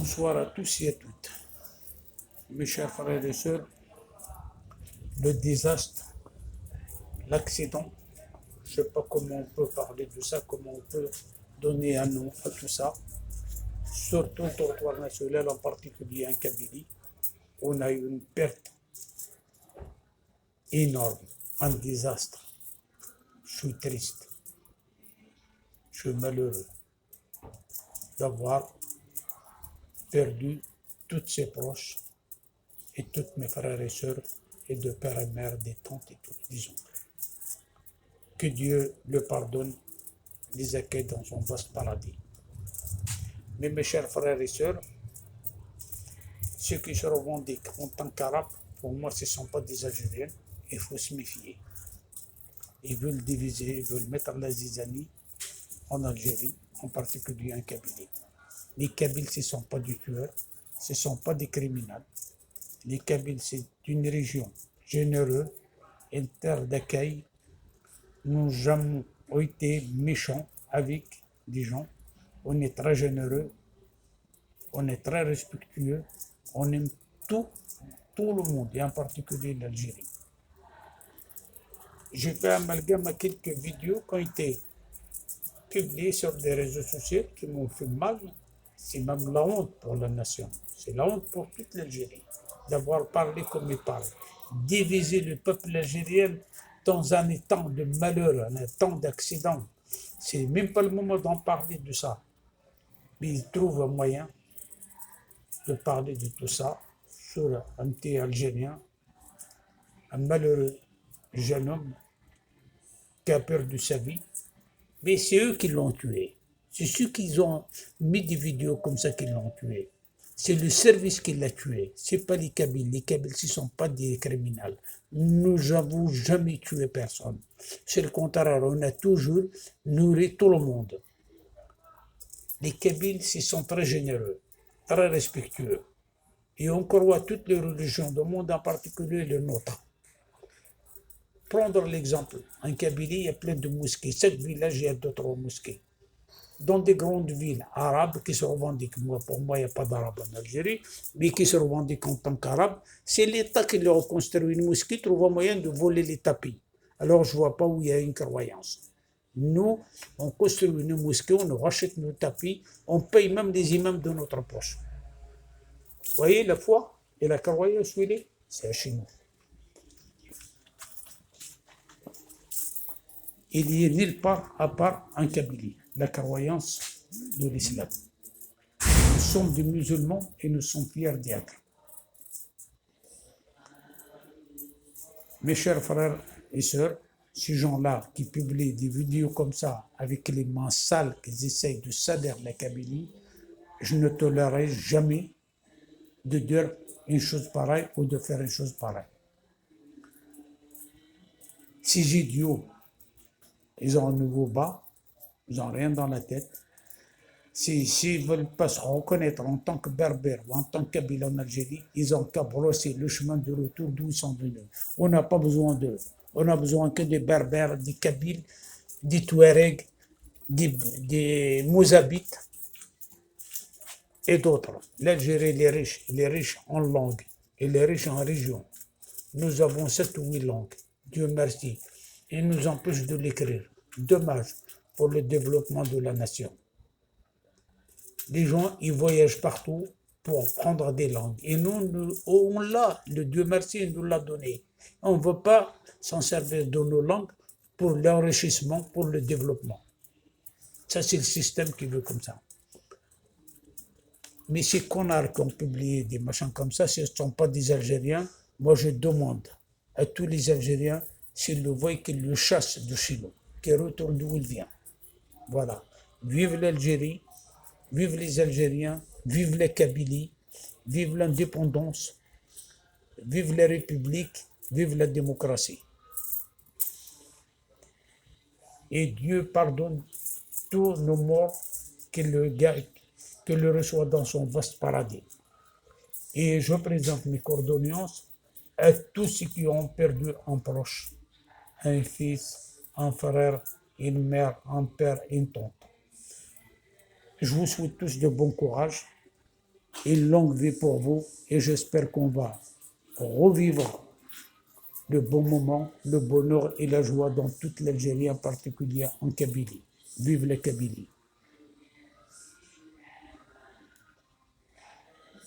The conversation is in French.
Bonsoir à tous et à toutes. Mes chers frères et sœurs, le désastre, l'accident, je ne sais pas comment on peut parler de ça, comment on peut donner un nom à tout ça. Surtout le territoire national, en particulier en Kabylie, on a eu une perte énorme, un désastre. Je suis triste, je suis malheureux d'avoir perdu tous ses proches et tous mes frères et sœurs et de père et mère, des tantes et tout, disons. Que Dieu le pardonne, les accueille dans son vaste paradis. Mais mes chers frères et sœurs, ceux qui se revendiquent en tant qu'Arabes, pour moi, ce ne sont pas des Algériens, il faut se méfier. Ils veulent diviser, ils veulent mettre la zizanie en Algérie, en particulier en Kabylie. Les Kabyles, ce ne sont pas des tueurs, ce ne sont pas des criminels. Les Kabyles, c'est une région généreuse, une terre d'accueil. Nous n'avons jamais été méchants avec des gens. On est très généreux, on est très respectueux, on aime tout le monde, et en particulier l'Algérie. J'ai fait amalgame à quelques vidéos qui ont été publiées sur des réseaux sociaux qui m'ont fait mal. C'est même la honte pour la nation. C'est la honte pour toute l'Algérie d'avoir parlé comme il parle. Diviser le peuple algérien dans un temps de malheur, un temps d'accident. C'est même pas le moment d'en parler de ça. Mais ils trouvent un moyen de parler de tout ça sur un petit Algérien, un malheureux jeune homme qui a perdu sa vie. Mais c'est eux qui l'ont tué. C'est ceux qui ont mis des vidéos comme ça qui l'ont tué. C'est le service qui l'a tué. Ce n'est pas les Kabyles. Les Kabyles, ce ne sont pas des criminels. Nous n'avons jamais tué personne. C'est le contraire. On a toujours nourri tout le monde. Les Kabyles, ils sont très généreux, très respectueux. Et on croit toutes les religions du monde, en particulier le nôtre. Prendre l'exemple, en Kabylie, il y a plein de mosquées. Chaque village, il y a 2-3 mosquées. Dans des grandes villes arabes qui se revendiquent, pour moi, il n'y a pas d'arabes en Algérie, mais qui se revendiquent en tant qu'arabes, c'est l'État qui leur construit une mosquée, trouve un moyen de voler les tapis. Alors, je ne vois pas où il y a une croyance. Nous, on construit une mosquée, on rachète nos tapis, on paye même des imams de notre poche. Vous voyez la foi et la croyance où il est? C'est chez nous. Il n'y a nulle part à part en Kabylie, la croyance de l'islam. Nous sommes des musulmans et nous sommes fiers d'y être. Mes chers frères et sœurs, ces gens-là qui publient des vidéos comme ça avec les mains sales qu'ils essayent de salir la Kabylie, je ne tolérerai jamais de dire une chose pareille ou de faire une chose pareille. Ces idiots, ils ont un nouveau bas, ils n'ont rien dans la tête. S'ils ne veulent pas se reconnaître en tant que berbères ou en tant que Kabyles en Algérie, ils ont qu'à brosser le chemin de retour d'où ils sont venus. On n'a pas besoin d'eux. On n'a besoin que des berbères, des Kabyles, des Touaregs, des Mouzabites et d'autres. L'Algérie est riche en langues, elle est riche en régions. Nous avons 7 ou 8 langues, Dieu merci. Ils nous empêchent de l'écrire. Dommage pour le développement de la nation. Les gens, ils voyagent partout pour prendre des langues. Et nous, on l'a, le Dieu merci, il nous l'a donné. On ne veut pas s'en servir de nos langues pour l'enrichissement, pour le développement. Ça, c'est le système qui veut comme ça. Mais ces connards qui ont publié des machins comme ça, ce ne sont pas des Algériens. Moi, je demande à tous les Algériens, s'ils le voient, qu'ils le chassent de chez nous, qu'ils retournent d'où il vient. Voilà. Vive l'Algérie, vive les Algériens, vive la Kabylie, vive l'indépendance, vive la République, vive la démocratie. Et Dieu pardonne tous nos morts, qu'il le reçoit dans son vaste paradis. Et je présente mes condoléances à tous ceux qui ont perdu un proche, un fils, un frère, une mère, un père, une tante. Je vous souhaite tous de bon courage. et longue vie pour vous. Et j'espère qu'on va revivre le bon moment, le bonheur et la joie dans toute l'Algérie, en particulier en Kabylie. Vive la Kabylie!